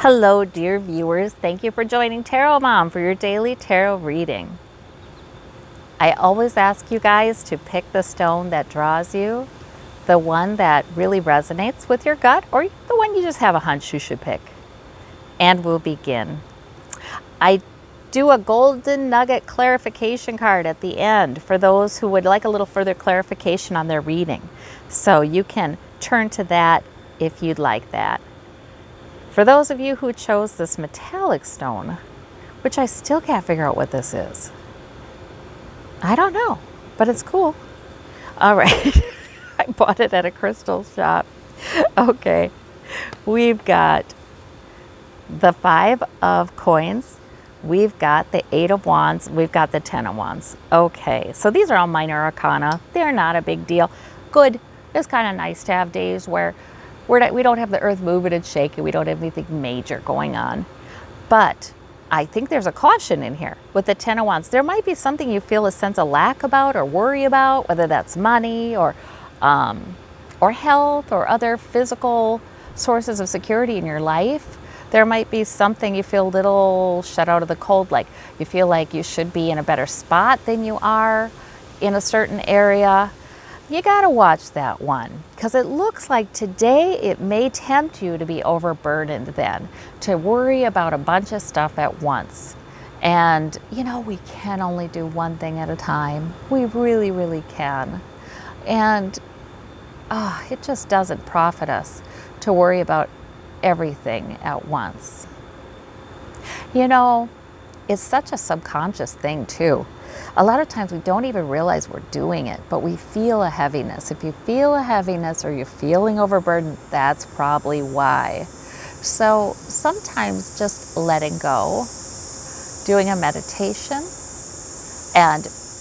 Hello, dear viewers. Thank you for joining Tarot Mom for your daily tarot reading. I always ask you guys to pick the stone that draws you, the one that really resonates with your gut, or the one you just have a hunch you should pick. And we'll begin. I do a golden nugget clarification card at the end for those who would like a little further clarification on their reading. So you can turn to that if you'd like that. For those of you who chose this metallic stone, which I still can't figure out what this is. I don't know, but it's cool. All right, I bought it at a crystal shop. Okay, we've got the 5 of coins, we've got the 8 of wands, we've got the 10 of wands. Okay, so these are all minor arcana. They're not a big deal. Good. It's kind of nice to have days where we don't have the earth moving and shaking. We don't have anything major going on. But I think there's a caution in here with the 10 of wands. There might be something you feel a sense of lack about or worry about, whether that's money or health or other physical sources of security in your life. There might be something you feel a little shut out of the cold, like you feel like you should be in a better spot than you are in a certain area. You got to watch that one, because it looks like today it may tempt you to be overburdened then, to worry about a bunch of stuff at once. And, we can only do one thing at a time. We really, really can. And it just doesn't profit us to worry about everything at once. It's such a subconscious thing too. A lot of times we don't even realize we're doing it, but we feel a heaviness. If you feel a heaviness or you're feeling overburdened, that's probably why. So sometimes just letting go, doing a meditation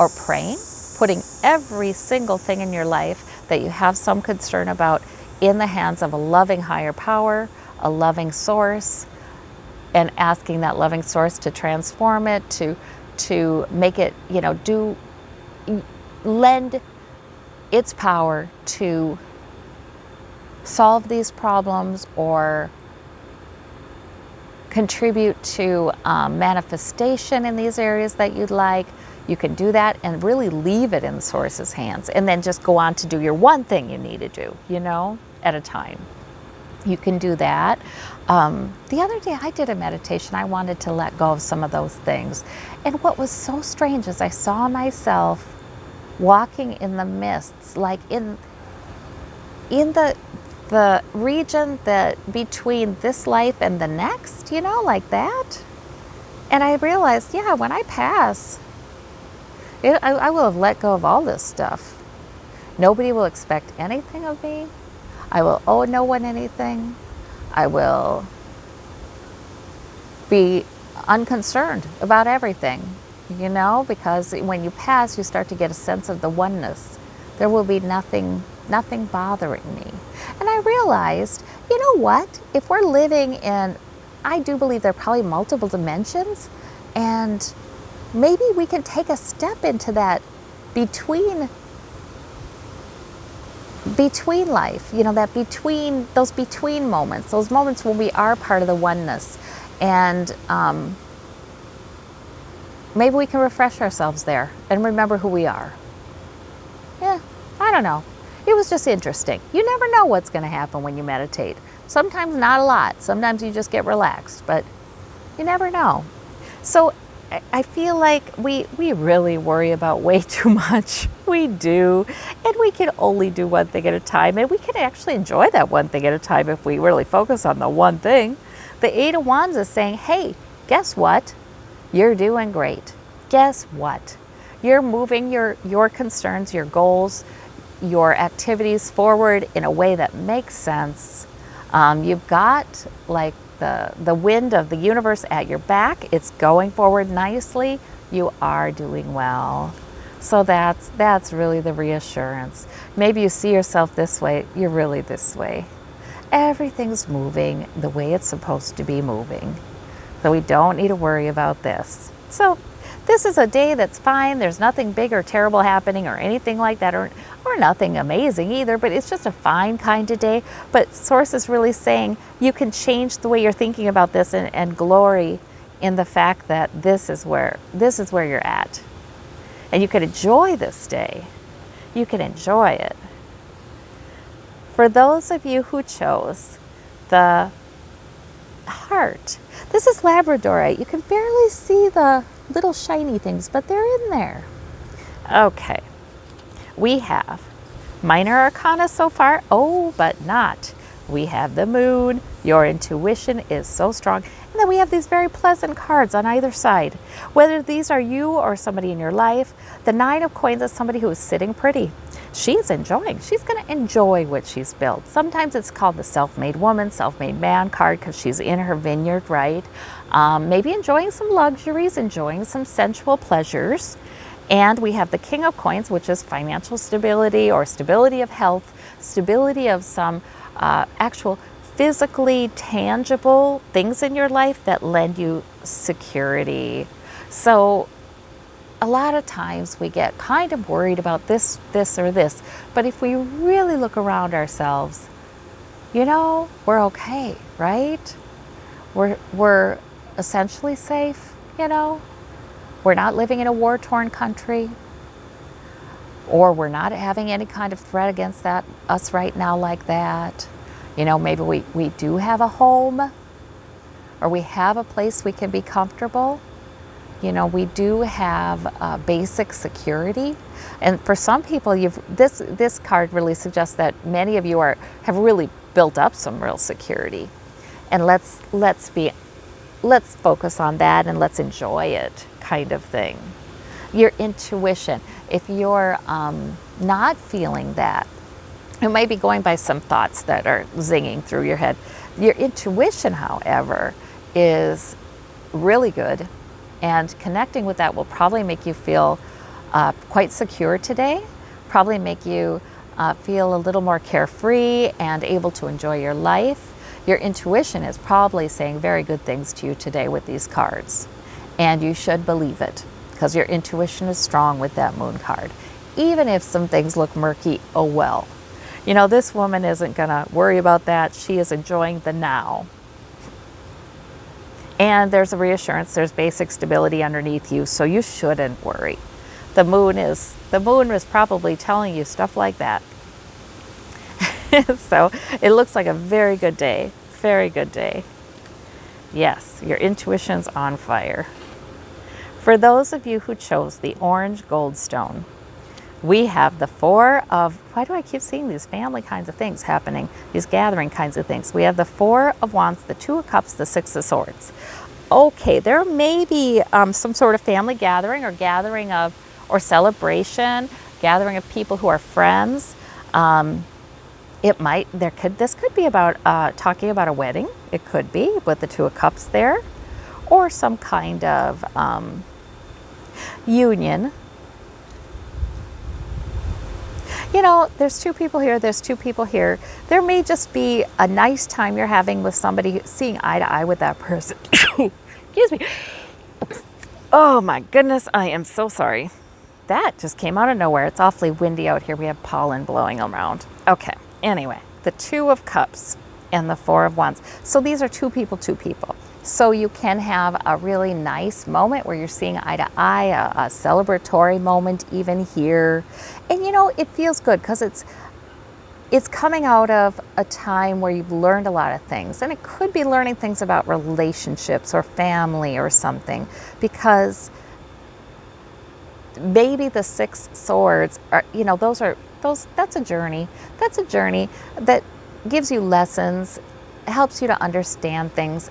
or praying, putting every single thing in your life that you have some concern about in the hands of a loving higher power, a loving source, and asking that loving source to transform it, to make it, lend its power to solve these problems or contribute to manifestation in these areas that you'd like. You can do that and really leave it in the source's hands, and then just go on to do your one thing you need to do, at a time. You can do that. The other day I did a meditation. I wanted to let go of some of those things. And what was so strange is I saw myself walking in the mists, like in the region that between this life and the next, like that. And I realized, when I pass, I will have let go of all this stuff. Nobody will expect anything of me. I will owe no one anything. I will be unconcerned about everything, because when you pass, you start to get a sense of the oneness. There will be nothing bothering me. And I realized, what? If we're living in, I do believe there are probably multiple dimensions, and maybe we can take a step into that between life, those between moments, those moments when we are part of the oneness. And maybe we can refresh ourselves there and remember who we are. I don't know. It was just interesting. You never know what's going to happen when you meditate. Sometimes not a lot. Sometimes you just get relaxed, but you never know. So I feel like we really worry about way too much. We do. And we can only do one thing at a time. And we can actually enjoy that one thing at a time if we really focus on the one thing. The 8 of Wands is saying, hey, guess what? You're doing great. Guess what? You're moving your concerns, your goals, your activities forward in a way that makes sense. You've got like the wind of the universe at your back. It's going forward nicely. You are doing well. So that's really the reassurance. Maybe you see yourself this way. You're really this way. Everything's moving the way it's supposed to be moving. So we don't need to worry about this. So this is a day that's fine. There's nothing big or terrible happening or anything like that, or nothing amazing either, but it's just a fine kind of day. But Source is really saying you can change the way you're thinking about this and glory in the fact that this is where you're at. And you can enjoy this day. You can enjoy it. For those of you who chose the heart, this is Labradorite. You can barely see the little shiny things, but they're in there. Okay, we have minor arcana so far. Oh, but not. We have the moon. Your intuition is so strong. And then we have these very pleasant cards on either side. Whether these are you or somebody in your life, the 9 of coins is somebody who is sitting pretty. She's enjoying. She's going to enjoy what she's built. Sometimes it's called the self-made woman, self-made man card because she's in her vineyard, right? Maybe enjoying some luxuries, enjoying some sensual pleasures. And we have the King of Coins, which is financial stability or stability of health, stability of some actual physically tangible things in your life that lend you security. So a lot of times we get kind of worried about this, or this. But if we really look around ourselves, you know, we're okay, right? We're essentially safe, you know? We're not living in a war-torn country, or we're not having any kind of threat against us right now like that. You know, maybe we do have a home, or we have a place we can be comfortable. You know, we do have basic security. And for some people, this card really suggests that many of you have really built up some real security. And let's focus on that and let's enjoy it, kind of thing. Your intuition, if you're not feeling that, you might be going by some thoughts that are zinging through your head. Your intuition, however, is really good, and connecting with that will probably make you feel quite secure today, probably make you feel a little more carefree and able to enjoy your life. Your intuition is probably saying very good things to you today with these cards, and you should believe it because your intuition is strong with that moon card. Even if some things look murky, oh well. You know, this woman isn't gonna worry about that. She is enjoying the now. And there's a reassurance, there's basic stability underneath you, so you shouldn't worry. The moon is probably telling you stuff like that. So it looks like a very good day, very good day. Yes, your intuition's on fire. For those of you who chose the orange goldstone, we have the 4 of, why do I keep seeing these family kinds of things happening, these gathering kinds of things? We have the 4 of Wands, the 2 of Cups, the 6 of Swords. Okay, there may be some sort of family gathering or celebration, gathering of people who are friends. This could be about talking about a wedding. It could be with the 2 of Cups there, or some kind of union. You know, there's 2 people here, there's 2 people here. There may just be a nice time you're having with somebody, seeing eye to eye with that person. Excuse me. Oh my goodness, I am so sorry. That just came out of nowhere. It's awfully windy out here. We have pollen blowing around. Okay, anyway, the 2 of Cups and the 4 of Wands. So these are 2 people, 2 people. So you can have a really nice moment where you're seeing eye to eye, a celebratory moment even here. And you know, it feels good because it's coming out of a time where you've learned a lot of things. And it could be learning things about relationships or family or something, because maybe the 6 swords are, you know, that's a journey. That's a journey that gives you lessons, helps you to understand things.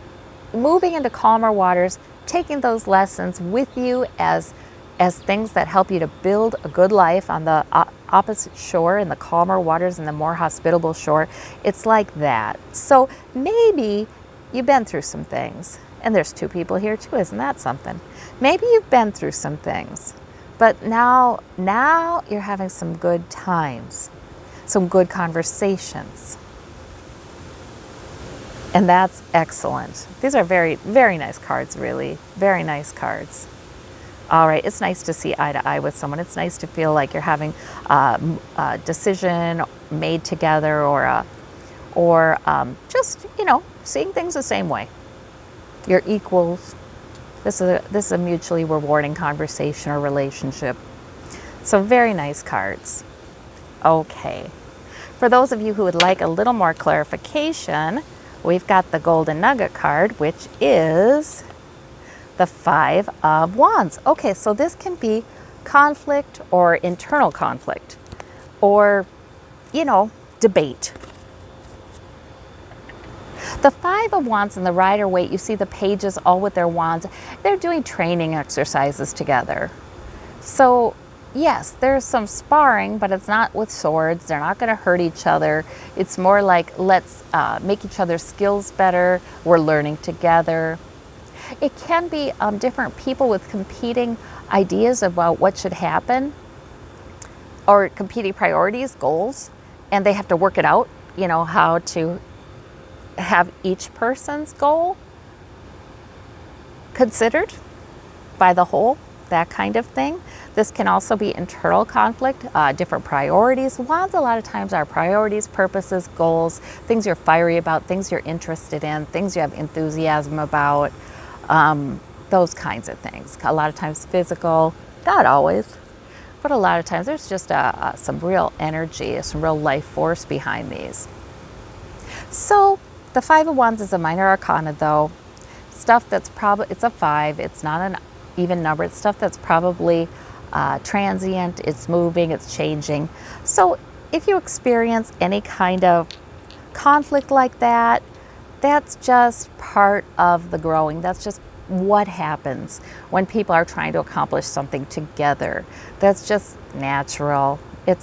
Moving into calmer waters, taking those lessons with you as things that help you to build a good life on the opposite shore, in the calmer waters, and the more hospitable shore. It's like that. So maybe you've been through some things, and there's 2 people here too. Isn't that something? Maybe you've been through some things, but now you're having some good times, some good conversations. And that's excellent. These are very, very nice cards, really. Very nice cards. All right, it's nice to see eye to eye with someone. It's nice to feel like you're having a decision made together, or just, seeing things the same way. You're equals. This is a mutually rewarding conversation or relationship. So very nice cards. Okay. For those of you who would like a little more clarification, we've got the Golden Nugget card, which is the Five of Wands. Okay, so this can be conflict or internal conflict or, debate. The Five of Wands and the Rider-Waite, you see the pages all with their wands. They're doing training exercises together. So yes, there's some sparring, but it's not with swords. They're not going to hurt each other. It's more like, let's make each other's skills better. We're learning together. It can be different people with competing ideas about what should happen, or competing priorities, goals, and they have to work it out, how to have each person's goal considered by the whole, that kind of thing. This can also be internal conflict, different priorities. Wands a lot of times are priorities, purposes, goals, things you're fiery about, things you're interested in, things you have enthusiasm about, those kinds of things. A lot of times physical, not always, but a lot of times there's just some real energy, some real life force behind these. So the Five of Wands is a minor arcana though. Stuff that's probably, it's a 5, it's not an even number, it's stuff that's probably transient, it's moving, it's changing. So if you experience any kind of conflict like that, that's just part of the growing. That's just what happens when people are trying to accomplish something together. That's just natural. It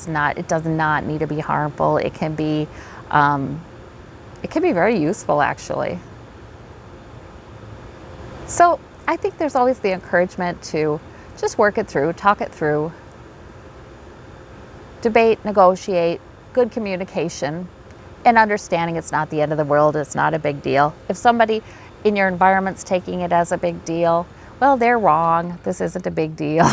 does not need to be harmful. It can be very useful, actually. So I think there's always the encouragement to just work it through, talk it through, debate, negotiate, good communication, and understanding it's not the end of the world, it's not a big deal. If somebody in your environment's taking it as a big deal, well, they're wrong. This isn't a big deal.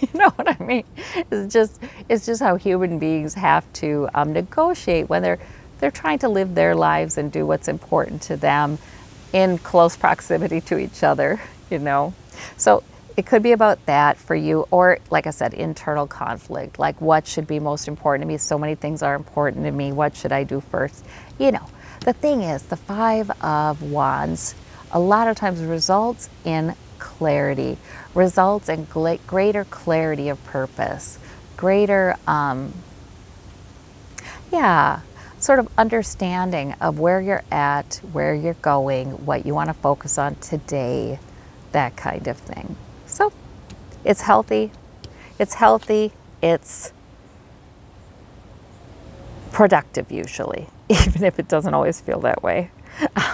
You know what I mean? It's just how human beings have to negotiate when they're trying to live their lives and do what's important to them in close proximity to each other, So it could be about that for you, or like I said, internal conflict, like what should be most important to me? So many things are important to me. What should I do first? The thing is, the Five of Wands a lot of times results in clarity, results in greater clarity of purpose, greater, sort of understanding of where you're at, where you're going, what you want to focus on today, that kind of thing. So it's healthy, it's productive usually, even if it doesn't always feel that way.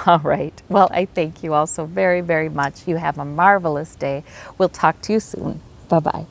All right. Well, I thank you all so very, very much. You have a marvelous day. We'll talk to you soon. Bye-bye.